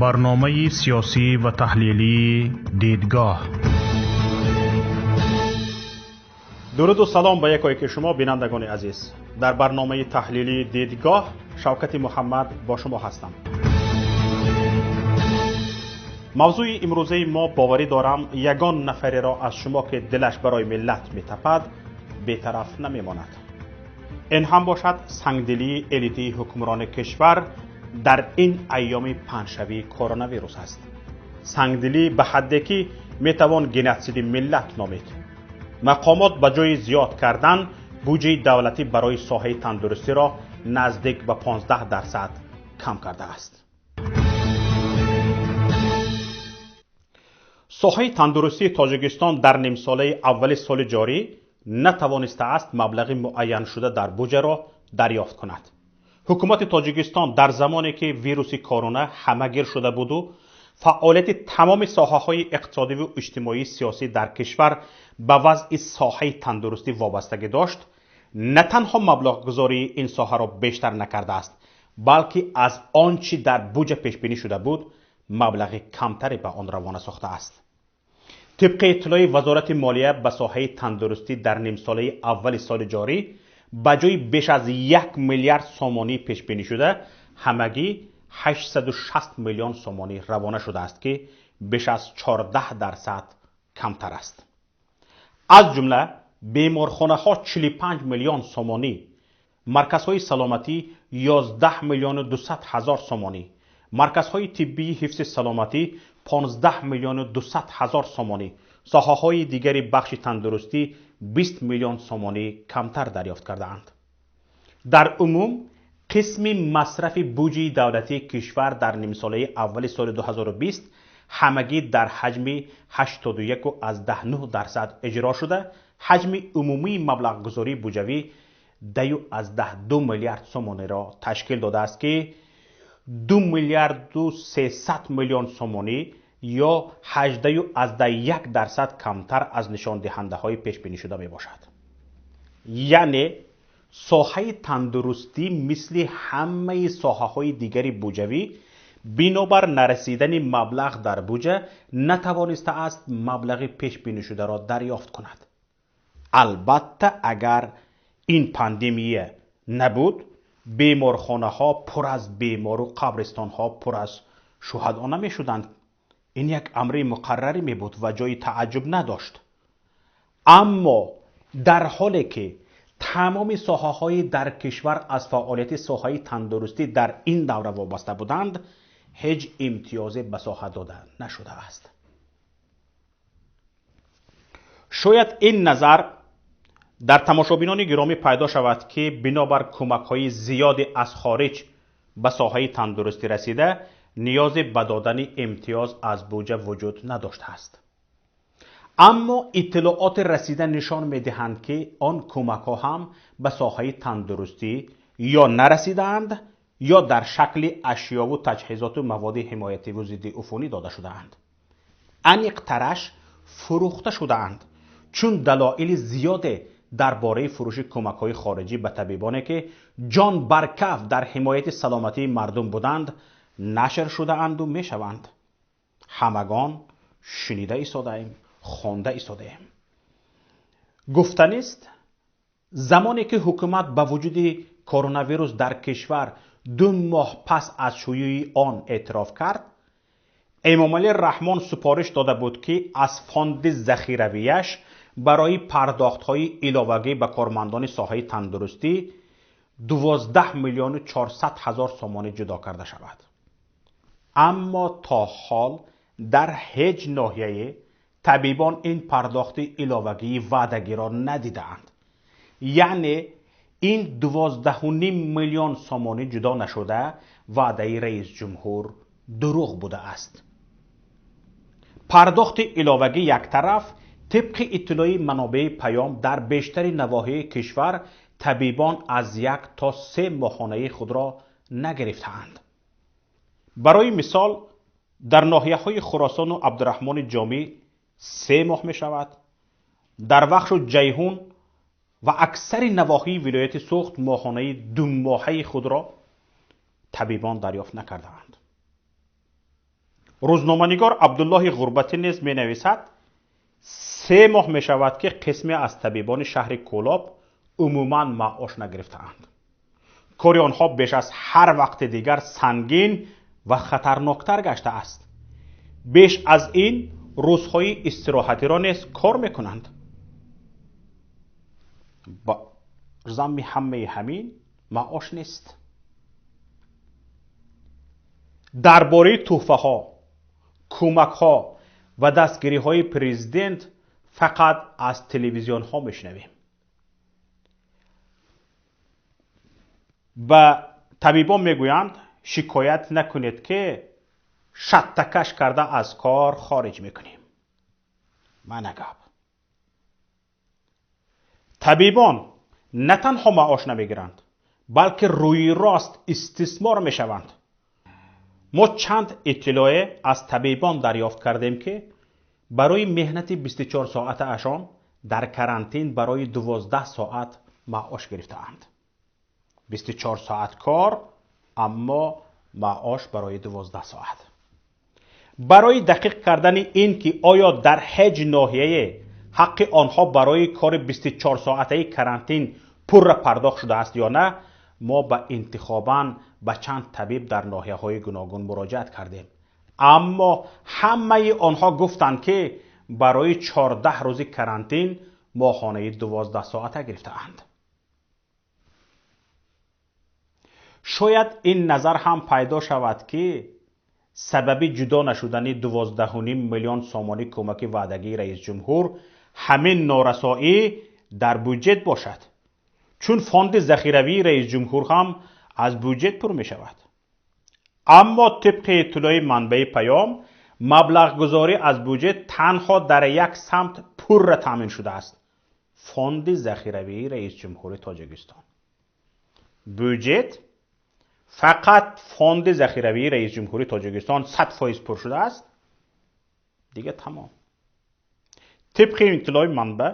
برنامه سیاسی و تحلیلی دیدگاه. درود و سلام به یکایک شما بینندگان عزیز. در برنامه تحلیلی دیدگاه شوکت محمد با شما هستم. موضوع امروزه ما باوری دارم یگان نفری را از شما که دلش برای ملت می‌تپد بی‌طرف نمی‌ماند. این هم باشد سنگدلی الیتی حکمران کشور در این ایام پنجشنبه کرونا ویروس است. سنگدلی به حدی که میتوان گنسید ملت نامید. مقامات به جای زیاد کردن بودجه دولتی برای ساحه تندرستی را نزدیک به 15% کم کرده است. ساحه تندرستی تاجیکستان در نیم ساله اول سال جاری نتوانسته است مبلغ معین شده در بودجه را دریافت کند. حکومت تاجیکستان در زمانی که ویروس کرونا همه‌گیر شده بود و فعالیت تمام ساحه‌های اقتصادی و اجتماعی سیاسی در کشور به وضع ساحه تندرستی وابستگی داشت، نه تنها مبلغ گذاری این ساحه را بیشتر نکرده است، بلکه از آنچه در بودجه پیش بینی شده بود مبلغ کمتری به آن روانه ساخته است. طبق اطلاع وزارت مالیه به ساحه تندرستی در نیم ساله اول سال جاری به جای بیش از 1 میلیارد سومانی پیش بینی شده، همگی 860 میلیون سومانی روانه شده است که بیش از 14% کمتر است. از جمله بیمارخانه ها 45 میلیون سومانی، مرکزهای سلامتی 11 میلیون و 200 هزار سومانی، مرکزهای طبی حفظ سلامتی 15 میلیون و 200 هزار سومانی، ساحه‌های دیگری بخش تندرستی 20 میلیون سومانی کمتر دریافت کرده‌اند. در عموم قسم مصرف بودجه دولتی کشور در نیم ساله اول سال 2020 همگی در حجم 81.9% اجرا شده، حجم عمومی مبلغ گذاری بودجوی 2 میلیارد سومانی را تشکیل داده است که 2 میلیارد و 300 میلیون سومانی یا 18.1% کمتر از نشان دهنده های پیش بینی شده می باشد. یعنی ساحه تندرستی مثل همه ساحه های دیگری بودجوی بنابر نرسیدن مبلغ در بودجه نتوانسته است مبلغ پیش بینی شده را دریافت کند. البته اگر این پاندمی نبود، بیمارخانه ها پر از بیمار و قبرستان ها پر از شهدا نمی شدند. این یک امر مقرری می بود و جای تعجب نداشت. اما در حالی که تمام ساحه های در کشور از فعالیت ساحه تندرستی در این دوره وابسته بودند، هیچ امتیازی به ساحه داده نشده است. شاید این نظر در تماشابینان گرامی پیدا شود که بنابر کمک های زیادی از خارج به ساحه تندرستی رسیده، نیاز به دادن امتیاز از بودجه وجود نداشته است. اما اطلاعات رسیده نشان می‌دهند که آن کمک ها هم به ساحه تندرستی یا نرسیدند یا در شکل اشیا و تجهیزات و مواد حمایتی و ضد عفونی داده شده‌اند. انیق‌ترش فروخته شده‌اند، چون دلایل زیادی درباره فروش کمک های خارجی به طبیبانی که جان برکف در حمایت سلامتی مردم بودند نشر شده اند و می شوند. همگان شنیده ایستاده ایم، خوانده ایستاده ایم. گفتنی است زمانی که حکومت با وجود کرونا ویروس در کشور 2 ماه پس از شیوع آن اعتراف کرد، امام علی رحمان سپارش داده بود که از فاند ذخیرویش برای پرداخت‌های علاوه‌ای به کارمندان ساحه تندرستی 12 میلیون و 400 هزار سومانی جدا کرده شود. اما تا حال در هیچ ناحیه طبیبان این پرداخت علاوه‌ای وعده‌ای را ندیدند. یعنی این 12.5 میلیون سومانی جدا نشده وعده رئیس جمهور دروغ بوده است. پرداخت علاوه‌ای یک طرف، طبق اطلاع منابع پیام در بیشتر نواحی کشور طبیبان از 1 تا 3 ماهانه خود را نگرفتند. برای مثال در ناحیه‌های خراسان و عبدالرحمن جامی 3 ماه می شود. در بخش جیهون و اکثر نواحی ولایت سوخت ماهانه 2 ماهه خود را طبیبان دریافت نکردند. روزنامه‌نگار عبدالله غربتی نیز می نویسد 3 ماه می شود که قسمی از طبیبان شهر کولاب عموماً معاش نگرفتند. کار آنها بیش از هر وقت دیگر سنگین و خطرناکتر گشته است. بیش از این روزهای استراحتی را نیز کار میکنند. با ضمن همه همین معاش نیست. درباره تحفه ها، کمک ها و دستگیری های پرزیدنت فقط از تلویزیون ها میشنویم. و طبیبان میگویند شکایت نکنید که شتکش کرده از کار خارج میکنیم. من نگم. طبیبان نه تنها معاش نمیگیرند بلکه روی راست استثمار میشوند. ما چند اطلاع از طبیبان دریافت کردیم که برای مهنت 24 ساعت اشان در کرانتین برای 12 ساعت معاش گرفتند. 24 ساعت کار اما معاش برای 12 ساعت. برای دقیق کردن این که آیا در هیچ ناحیه حق آنها برای کار 24 ساعته کرانتین پر پرداخت شده است یا نه، ما به انتخاباً به چند طبیب در ناحیه های گوناگون مراجعت کردیم، اما همه آنها گفتند که برای 14 روز کرانتین ماهانه 12 ساعته گرفتند. شاید این نظر هم پیدا شود که سبب جدا نشدن 12.5 میلیون سامانی کمک وعدگی رئیس جمهور همین نارسایی در بودجه باشد، چون فاند ذخیروی رئیس جمهور هم از بودجه پر می شود. اما طبق اطلاع منبع پیام مبلغ گذاری از بودجه تنها در یک سمت پر تامین شده است: فاند ذخیروی رئیس جمهور تاجیکستان. بودجه فقط فاند ذخیروی رئیس جمهوری تاجیکستان 100% پر شده است، دیگه تمام. طبق اطلاع منبع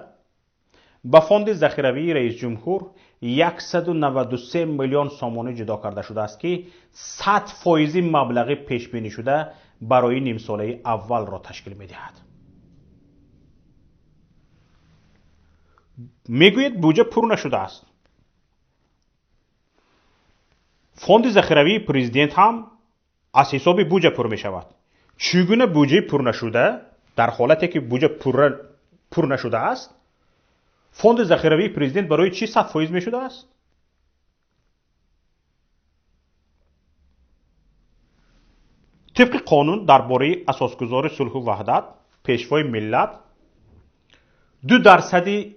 با فاند ذخیروی رئیس جمهور 193 میلیون سامانه جدا کرده شده است که 100% مبلغ پیش بینی شده برای نیم ساله اول را تشکیل می دهد. میگوید بودجه پر نشده است. فاند ذخیروی پرزیدنت هم از حساب بودجه پر می شود. چگونه بودجه پر نشده در حالتی که بودجه پر نشده است؟ فاند ذخیروی پرزیدنت برای چی 100% می شده است؟ طبق قانون درباره اساسگذار صلح و وحدت پیشوای ملت 2%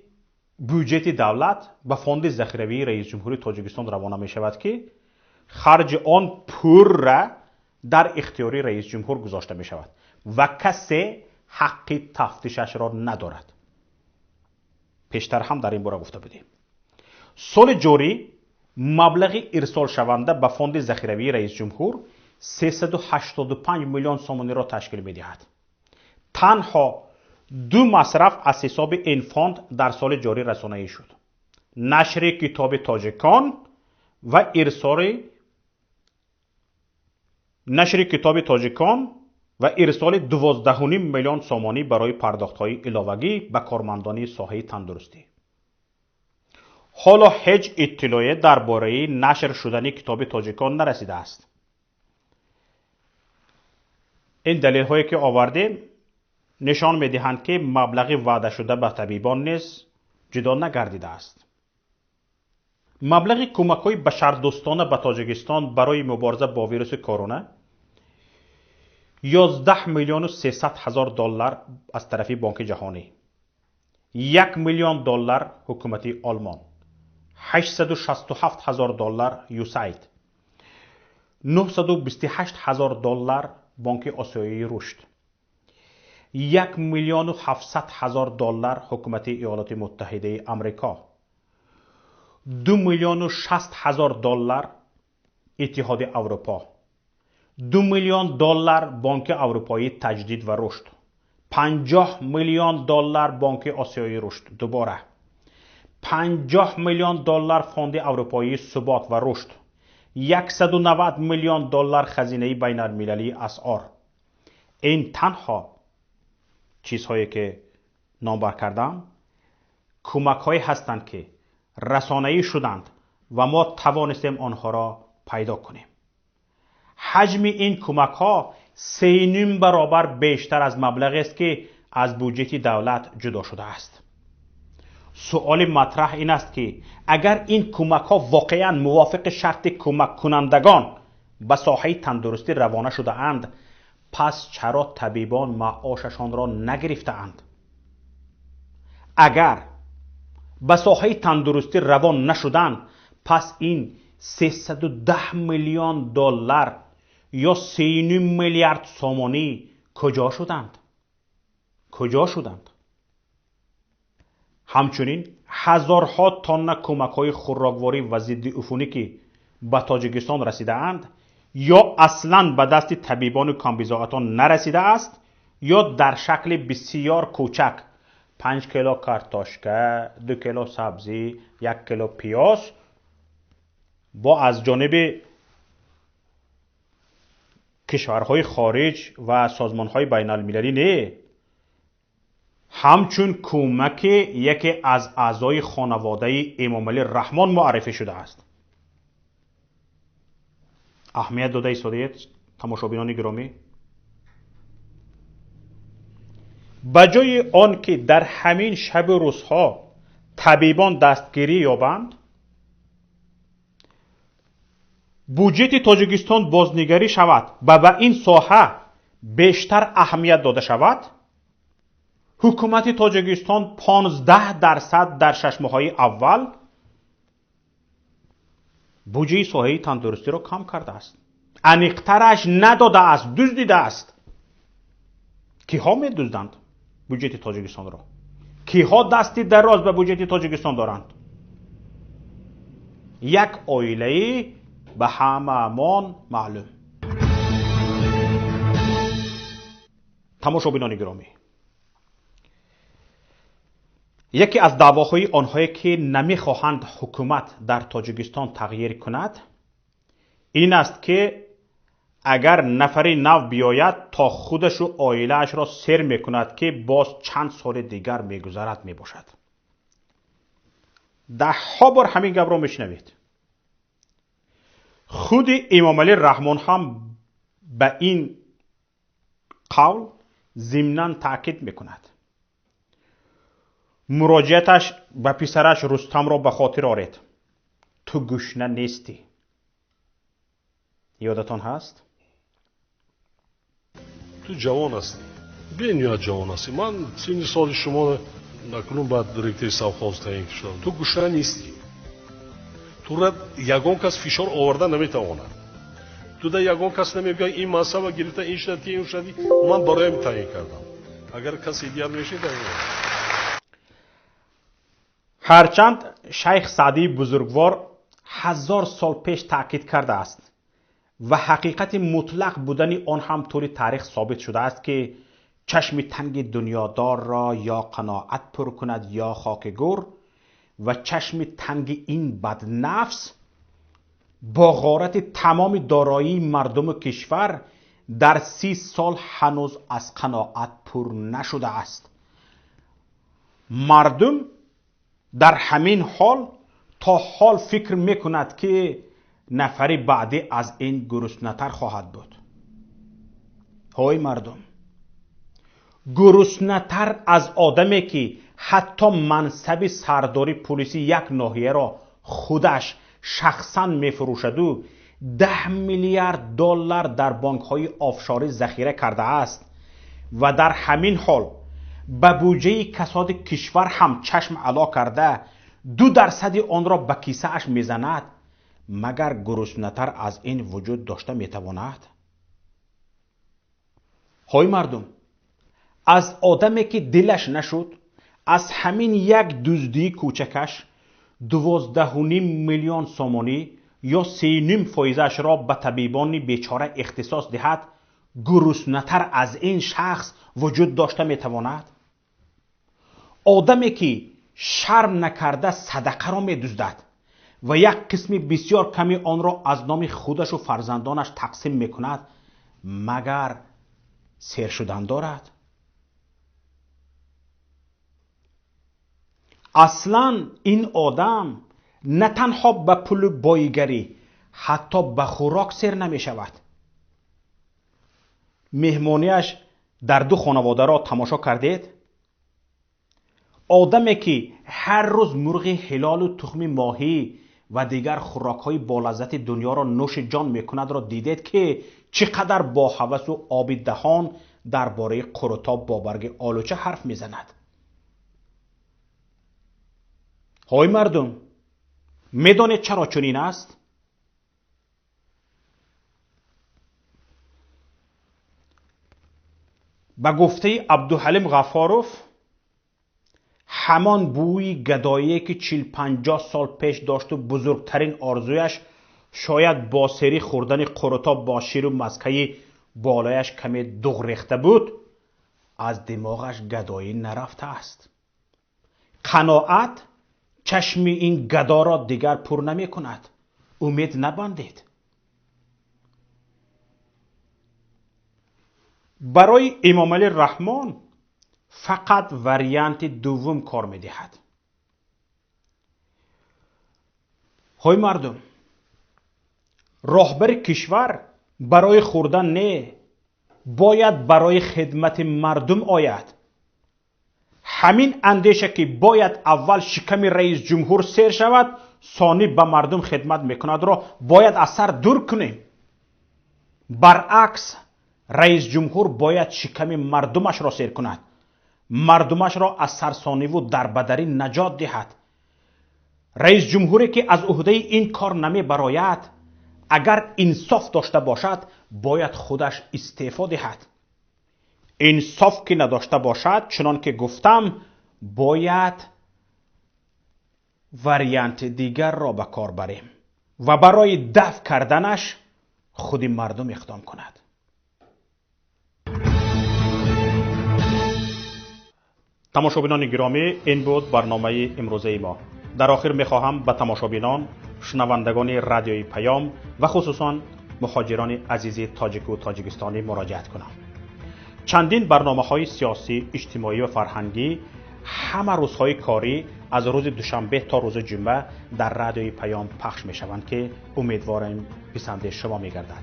بودجه دولت به فاند ذخیروی رئیس جمهوری تاجیکستان روانه می شود که خرج آن پر را در اختیار رئیس جمهور گذاشته می شود و کسی حق تفتیشش را ندارد. پیشتر هم در این باره گفته بودیم. سال جاری مبلغ ارسال شونده به فاند ذخیروی رئیس جمهور 385 میلیون سامانی را تشکیل می دهد. تنها 2 مصرف از حساب این فاند در سال جاری رسانه‌ای شد: نشر کتاب تاجیکان و ارسال 12.5 میلیون سامانی برای پرداخت‌های علاوه‌ای به کارمندان ساحه تندرستی. حالا هیچ اطلاعی درباره نشر شدن کتاب تاجیکان نرسیده است. این دلیل هایی که آوردیم نشان می‌دهند که مبلغ وعده شده به طبیبان نیز جدا نگردیده است. مبلغ کمک‌های بشردوستانه به تاجیکستان برای مبارزه با ویروس کرونا 11 میلیون و 300 هزار دلار از طرف بانک جهانی، 1 میلیون دلار حکومت آلمان، 867 هزار دلار یوساید، 928 هزار دلار بانک آسیایی رشد، 1 میلیون و 700 هزار دلار حکومت ایالات متحده آمریکا، 2 میلیون و 60 هزار دلار اتحاد اروپا، 2 میلیون دلار بانک اروپایی تجدید و رشد، 50 میلیون دلار بانک آسیایی رشد، دوباره 50 میلیون دلار فاند اروپایی ثبات و رشد، 190 میلیون دلار خزینه بین المللی اسعار، این تنها چیزهایی که نامبر کردم کمک هایی هستند که رسانه‌ای شدند و ما توانستیم آنها را پیدا کنیم. حجم این کمک ها 3.5 برابر بیشتر از مبلغی است که از بودجه دولت جدا شده است. سوال مطرح این است که اگر این کمک ها واقعا موافق شرط کمک کنندگان به ساحه تندرستی روانه شده اند، پس چرا طبیبان معاششان را نگرفته اند؟ اگر به ساحه تندرستی روان نشدند، پس این 310 میلیون دلار یا 3.5 میلیارد سومانی کجا شدند؟ کجا شدند؟ همچنین هزارها تن کمک های خوراکواری و ضد عفونی که به تاجیکستان رسیده اند یا اصلا به دست طبیبان و کمبیزاعتان نرسیده است یا در شکل بسیار کوچک 5 کیلو کارتاشکه، 2 کیلو سبزی، 1 کیلو پیاز با از جانب کشورهای خارج و سازمانهای بین المللی نه، همچون کمک یکی از اعضای خانواده امام علی رحمان معرفی شده است. اهمیت داده ایستادید تماشابینان گرامی؟ بجای آن که در همین شب و روزها طبیبان دستگیری یابند، بودجه تاجیکستان بازنگری شود و به این ساحه بیشتر اهمیت داده شود، حکومت تاجیکستان 15% در 6 ماهه اول بودجه ساحه تندرستی را کم کرده است. انیقترش نداده است، دزدیده است. کیها می دزدند بودجه تاجیکستان را؟ کیها دستی دراز به بودجه تاجیکستان دارند؟ یک عائله به همه‌مان معلوم. تماشابینان گرامی، یکی از دعواهای آنهایی که نمیخواهند حکومت در تاجیکستان تغییر کند این است که اگر نفری نو بیاید تا خودش و عائله‌اش را سیر میکند که باز چند سال دیگر میگذرد میباشد. 10 بار همین گپ را میشنوید. خود امام علی رحمان هم به این قول ضمناً تاکید میکند. مراجعتش به پسرش رستم را به خاطر آورد. تو گشنه نیستی. یادتان هست؟ تو جوان هستی. به نیت جوان هستی. من سن سال شما نکنون بعد دیرکتر سوخاز تعیین شدم. تو گشنه نیستی. تو را یگان کس فشار آورده نمیتواند. تو در یگان کس نمیگه این مسئله گرفته این شد که این شدی، من برایم تعیین کردم. اگر کسی دیگر میشه هرچند شیخ سعدی بزرگوار 1000 سال پیش تاکید کرده است و حقیقت مطلق بودن آن هم طور تاریخ ثابت شده است که چشم تنگ دنیادار را یا قناعت پر کند یا خاک گور، و چشم تنگ این بدنفس با غارت تمام دارایی مردم کشور در 30 سال هنوز از قناعت پر نشده است. مردم در همین حال تا حال فکر میکند که نفری بعدی از این گرسنه‌تر خواهد بود. های مردم، گرسنه‌تر از آدمی که حتی منصب سرداری پلیسی یک ناحیه را خودش شخصا میفروشد و 10 میلیارد دلار در بانک های آفشاری ذخیره کرده است و در همین حال به بودجه کساد کشور هم چشم علا کرده 2% آن را به کیسه اش میزند، مگر گرسنه‌تر از این وجود داشته میتواند؟ های مردم، از آدمی که دلش نشد از همین یک دزدی کوچکش 12.5 میلیون سومانی یا 3.5% را به طبیبان بیچاره اختصاص دهد، گرسنه‌تر از این شخص وجود داشته میتواند؟ آدمی که شرم نکرده صدقه را میدزدد و یک قسم بسیار کمی آن را از نام خودش و فرزندانش تقسیم میکند، مگر سیر شدن دارد. اصلا این آدم نه تنها به پول بایگری حتی به خوراک سیر نمی شود. مهمانیش در دو خانواده را تماشا کردید؟ آدمی که هر روز مرغ حلال و تخم ماهی و دیگر خوراک‌های بالذت دنیا را نوش جان میکند را دیدید که چقدر با هوس و آب دهان درباره قروتاب با برگ آلوچه حرف میزند. های مردم، میدانید چرا چنین است؟ به گفته عبدالحلیم غفاروف، همان بوی گدایی که 40-50 سال پیش داشت و بزرگترین آرزویش شاید با سری خوردن قروتاب با شیر و مسکه بالایش کمی دغ ریخته بود، از دماغش گدایی نرفته است. قناعت چشم این گدا را دیگر پر نمی کند. امید نبندید. برای امام علی رحمان فقط وریانت دوم کار می دهد. های مردم، راهبر کشور برای خوردن نه، باید برای خدمت مردم آید. همین اندیشه که باید اول شکم رئیس جمهور سیر شود ثانی به مردم خدمت میکند را باید از سر دور کنیم. برعکس، رئیس جمهور باید شکم مردمش را سیر کند، مردمش را از سرسانی و دربدری نجات دهد. رئیس جمهوری که از عهده این کار نمی براید، اگر انصاف داشته باشد باید خودش استعفا دهد. انصاف که نداشته باشد، چنان که گفتم، باید وریانت دیگر را به کار بریم و برای دفع کردنش خود مردم اقدام کند. تماشابینان گرامی، این بود برنامه امروزه ما. در آخر میخواهم به تماشابینان، شنوندگان رادیوی پیام و خصوصا مهاجران عزیز تاجیک و تاجیکستانی مراجعت کنم. چندین برنامه‌های سیاسی، اجتماعی و فرهنگی همه روزهای کاری از روز دوشنبه تا روز جمعه در رادیوی پیام پخش میشوند که امیدوارم پسند شما میگردد.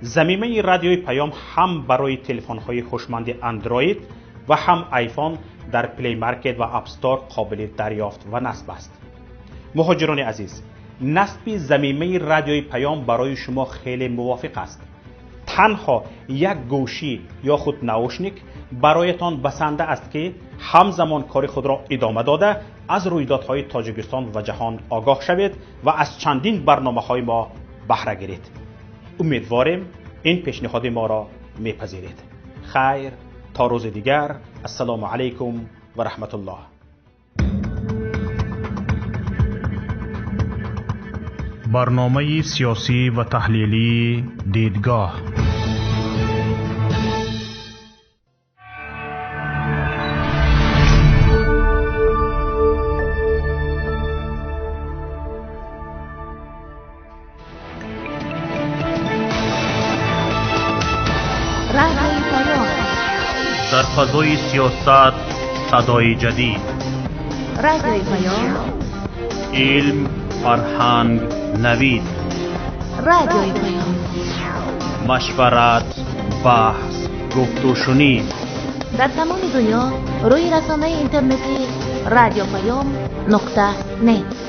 ضمیمه رادیوی پیام هم برای تلفن‌های هوشمند اندروید و هم آیفون در پلی مارکت و اپ استور قابل دریافت و نصب است. مهاجران عزیز، نصب ضمیمه رادیوی پیام برای شما خیلی موافق است. تنها یک گوشی یا خود ناوشنیک برایتان بسنده است که همزمان کار خود را ادامه داده از رویدادهای تاجیکستان و جهان آگاه شوید و از چندین برنامه‌های ما بهره گیرید. امیدواریم این پیشنهاد ما را میپذیرید. خیر تا روز دیگر. السلام علیکم و رحمت الله. برنامه سیاسی و تحلیلی دیدگاه. در فضای سیاست صدای جدید. رادیوی پیام. علم، فرهنگ، نوید. رادیوی پیام. مشورت، بحث، گفت و شنید. در تمام دنیا روی رسانه اینترنتی رادیو پیام .net